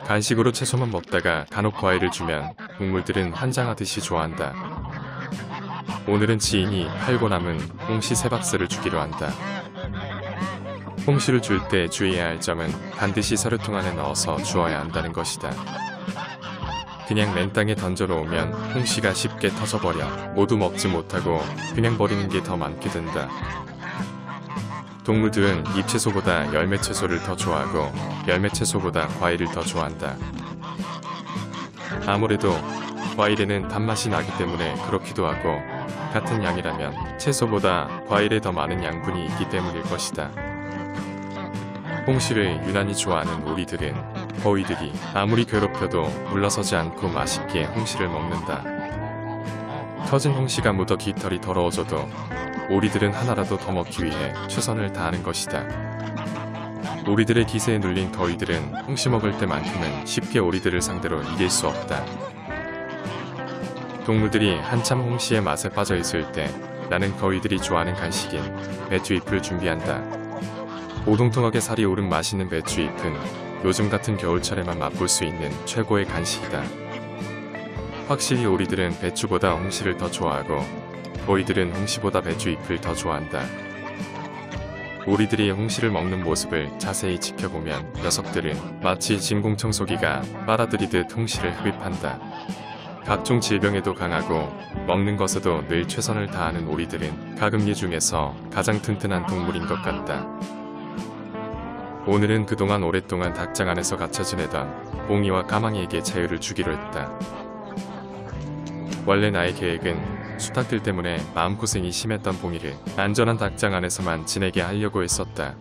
간식으로 채소만 먹다가 간혹 과일을 주면 동물들은 환장하듯이 좋아한다. 오늘은 지인이 팔고 남은 홍시 3박스를 주기로 한다. 홍시를 줄 때 주의해야 할 점은 반드시 서류통 안에 넣어서 주어야 한다는 것이다. 그냥 맨땅에 던져놓으면 홍시가 쉽게 터져버려 모두 먹지 못하고 그냥 버리는 게 더 많게 된다. 동물들은 잎채소보다 열매채소를 더 좋아하고 열매채소보다 과일을 더 좋아한다. 아무래도 과일에는 단맛이 나기 때문에 그렇기도 하고 같은 양이라면 채소보다 과일에 더 많은 양분이 있기 때문일 것이다. 홍시를 유난히 좋아하는 오리들은 거위들이 아무리 괴롭혀도 물러서지 않고 맛있게 홍시를 먹는다. 터진 홍시가 묻어 깃털이 더러워져도 오리들은 하나라도 더 먹기 위해 최선을 다하는 것이다. 오리들의 기세에 눌린 거위들은 홍시 먹을 때만큼은 쉽게 오리들을 상대로 이길 수 없다. 동물들이 한참 홍시의 맛에 빠져 있을 때 나는 거위들이 좋아하는 간식인 배추잎을 준비한다. 오동통하게 살이 오른 맛있는 배추잎은 요즘 같은 겨울철에만 맛볼 수 있는 최고의 간식이다. 확실히 오리들은 배추보다 홍시를 더 좋아하고 거위들은 홍시보다 배추잎을 더 좋아한다. 오리들이 홍시를 먹는 모습을 자세히 지켜보면 녀석들은 마치 진공청소기가 빨아들이듯 홍시를 흡입한다. 각종 질병에도 강하고 먹는 것에도 늘 최선을 다하는 오리들은 가금류 중에서 가장 튼튼한 동물인 것 같다. 오늘은 그동안 오랫동안 닭장 안에서 갇혀 지내던 봉이와 까망이에게 자유를 주기로 했다. 원래 나의 계획은 수탉들 때문에 마음고생이 심했던 봉이를 안전한 닭장 안에서만 지내게 하려고 했었다.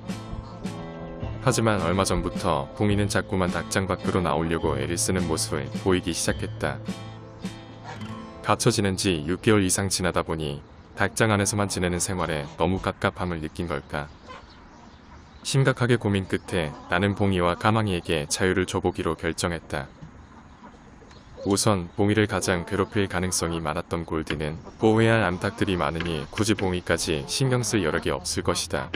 하지만 얼마 전부터 봉이는 자꾸만 닭장 밖으로 나오려고 애를 쓰는 모습을 보이기 시작했다. 갇혀 지낸 지 6개월 이상 지나다 보니 닭장 안에서만 지내는 생활에 너무 갑갑함을 느낀 걸까. 심각하게 고민 끝에 나는 봉이와 까망이에게 자유를 줘보기로 결정했다. 우선 봉이를 가장 괴롭힐 가능성이 많았던 골드는 보호해야 할 암탉들이 많으니 굳이 봉이까지 신경 쓸 여력이 없을 것이다.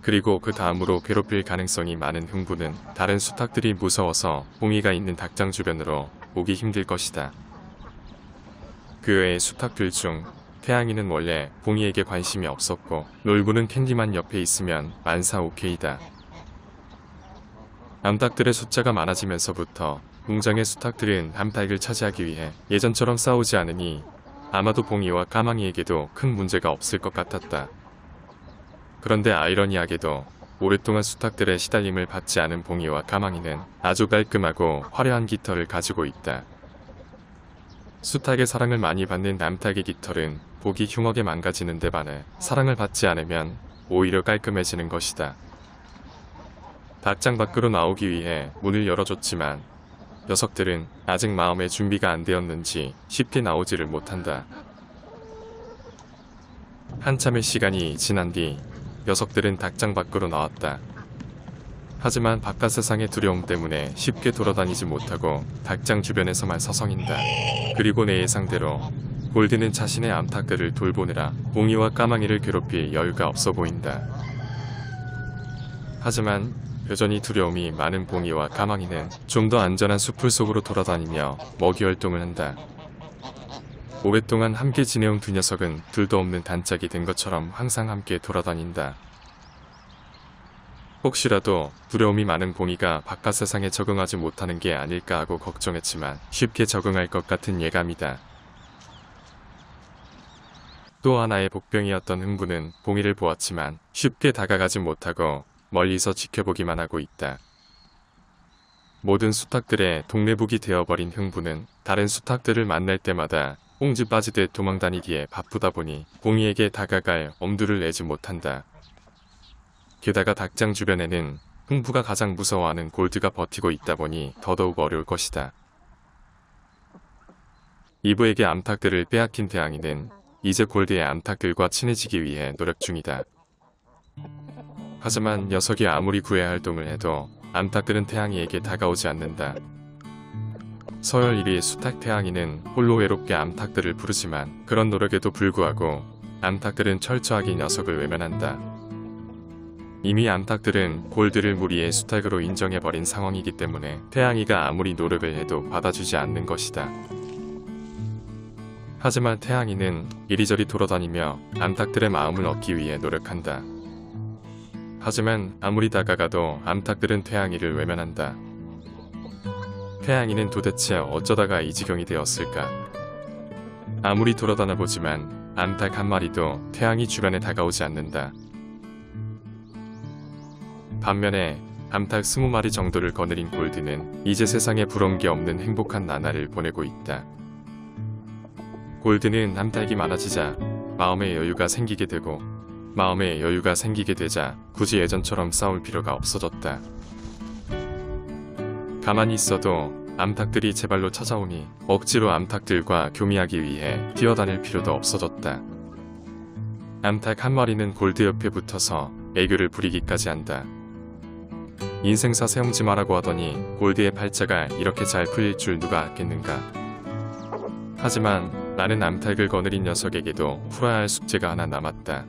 그리고 그 다음으로 괴롭힐 가능성이 많은 흥부는 다른 수탉들이 무서워서 봉이가 있는 닭장 주변으로 오기 힘들 것이다. 그 외의 수탉들 중 태양이는 원래 봉이에게 관심이 없었고 놀부는 캔디만 옆에 있으면 만사 오케이다. 암탉들의 숫자가 많아지면서부터 공장의 수탉들은 암탉을 차지하기 위해 예전처럼 싸우지 않으니 아마도 봉이와 까망이에게도 큰 문제가 없을 것 같았다. 그런데 아이러니하게도 오랫동안 수탉들의 시달림을 받지 않은 봉이와 까망이는 아주 깔끔하고 화려한 깃털을 가지고 있다. 수탉의 사랑을 많이 받는 암탉의 깃털은 보기 흉하게 망가지는 데 반해 사랑을 받지 않으면 오히려 깔끔해지는 것이다. 닭장 밖으로 나오기 위해 문을 열어줬지만 녀석들은 아직 마음의 준비가 안 되었는지 쉽게 나오지를 못한다. 한참의 시간이 지난 뒤 녀석들은 닭장 밖으로 나왔다. 하지만 바깥 세상의 두려움 때문에 쉽게 돌아다니지 못하고 닭장 주변에서만 서성인다. 그리고 내 예상대로 골드는 자신의 암탉들을 돌보느라 봉이와 까망이를 괴롭힐 여유가 없어 보인다. 하지만 여전히 두려움이 많은 봉이와 까망이는 좀 더 안전한 숲풀 속으로 돌아다니며 먹이 활동을 한다. 오랫동안 함께 지내온 두 녀석은 둘도 없는 단짝이 된 것처럼 항상 함께 돌아다닌다. 혹시라도 두려움이 많은 봉이가 바깥 세상에 적응하지 못하는 게 아닐까 하고 걱정했지만 쉽게 적응할 것 같은 예감이다. 또 하나의 복병이었던 흥부는 봉이를 보았지만 쉽게 다가가지 못하고 멀리서 지켜보기만 하고 있다. 모든 수탉들의 동네북이 되어버린 흥부는 다른 수탉들을 만날 때마다 꽁지 빠지듯 도망다니기에 바쁘다 보니 봉이에게 다가갈 엄두를 내지 못한다. 게다가 닭장 주변에는 흥부가 가장 무서워하는 골드가 버티고 있다 보니 더더욱 어려울 것이다. 이브에게 암탉들을 빼앗긴 태양이는 이제 골드의 암탉들과 친해지기 위해 노력 중이다. 하지만 녀석이 아무리 구애 활동을 해도 암탉들은 태양이에게 다가오지 않는다. 서열 1위 수탉 태양이는 홀로 외롭게 암탉들을 부르지만 그런 노력에도 불구하고 암탉들은 철저하게 녀석을 외면한다. 이미 암탉들은 골드를 무리의 수탉으로 인정해버린 상황이기 때문에 태양이가 아무리 노력을 해도 받아주지 않는 것이다. 하지만 태양이는 이리저리 돌아다니며 암탉들의 마음을 얻기 위해 노력한다. 하지만 아무리 다가가도 암탉들은 태양이를 외면한다. 태양이는 도대체 어쩌다가 이 지경이 되었을까? 아무리 돌아다녀 보지만 암탉 한 마리도 태양이 주변에 다가오지 않는다. 반면에 암탉 20마리 정도를 거느린 골드는 이제 세상에 부러운 게 없는 행복한 나날을 보내고 있다. 골드는 암탉이 많아지자 마음의 여유가 생기게 되고, 마음의 여유가 생기게 되자 굳이 예전처럼 싸울 필요가 없어졌다. 가만히 있어도 암탉들이 제 발로 찾아오니 억지로 암탉들과 교미하기 위해 뛰어다닐 필요도 없어졌다. 암탉 한 마리는 골드 옆에 붙어서 애교를 부리기까지 한다. 인생사 세움지 마라고 하더니 골드의 팔자가 이렇게 잘 풀릴 줄 누가 알겠는가. 하지만 나는 암탉을 거느린 녀석에게도 풀어야 할 숙제가 하나 남았다.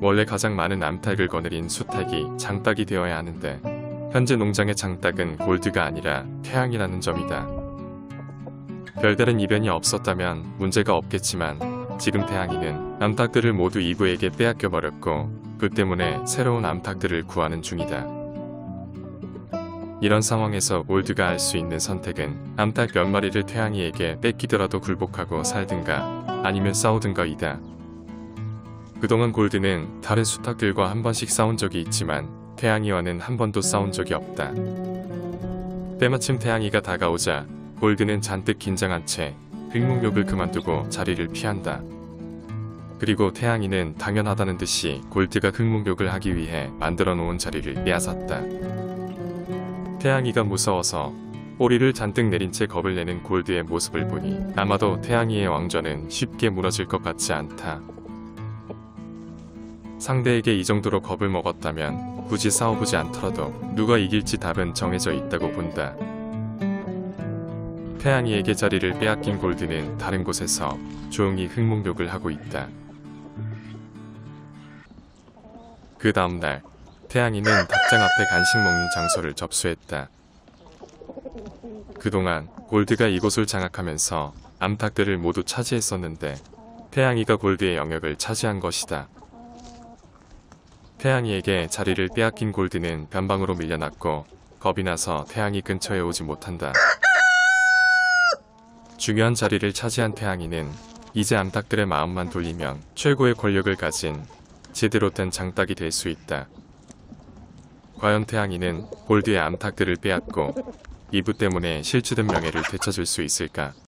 원래 가장 많은 암탉을 거느린 수탉이 장닭이 되어야 하는데, 현재 농장의 장닭은 골드가 아니라 태양이라는 점이다. 별다른 이변이 없었다면 문제가 없겠지만 지금 태양이는 암탉들을 모두 이브에게 빼앗겨버렸고, 그 때문에 새로운 암탉들을 구하는 중이다. 이런 상황에서 골드가 할 수 있는 선택은 암탉 몇 마리를 태양이에게 뺏기더라도 굴복하고 살든가 아니면 싸우든가이다. 그동안 골드는 다른 수탉들과 한 번씩 싸운 적이 있지만 태양이와는 한 번도 싸운 적이 없다. 때마침 태양이가 다가오자 골드는 잔뜩 긴장한 채 흑목욕을 그만두고 자리를 피한다. 그리고 태양이는 당연하다는 듯이 골드가 흑목욕을 하기 위해 만들어 놓은 자리를 빼앗았다. 태양이가 무서워서 꼬리를 잔뜩 내린 채 겁을 내는 골드의 모습을 보니 아마도 태양이의 왕좌는 쉽게 무너질 것 같지 않다. 상대에게 이 정도로 겁을 먹었다면 굳이 싸워보지 않더라도 누가 이길지 답은 정해져 있다고 본다. 태양이에게 자리를 빼앗긴 골드는 다른 곳에서 조용히 흑목욕을 하고 있다. 그 다음날 태양이는 닭장 앞에 간식 먹는 장소를 접수했다. 그동안 골드가 이곳을 장악하면서 암탉들을 모두 차지했었는데 태양이가 골드의 영역을 차지한 것이다. 태양이에게 자리를 빼앗긴 골드는 변방으로 밀려났고 겁이 나서 태양이 근처에 오지 못한다. 중요한 자리를 차지한 태양이는 이제 암탉들의 마음만 돌리면 최고의 권력을 가진 제대로 된 장닭이 될 수 있다. 과연 태양이는 골드의 암탉들을 빼앗고 이브 때문에 실추된 명예를 되찾을 수 있을까?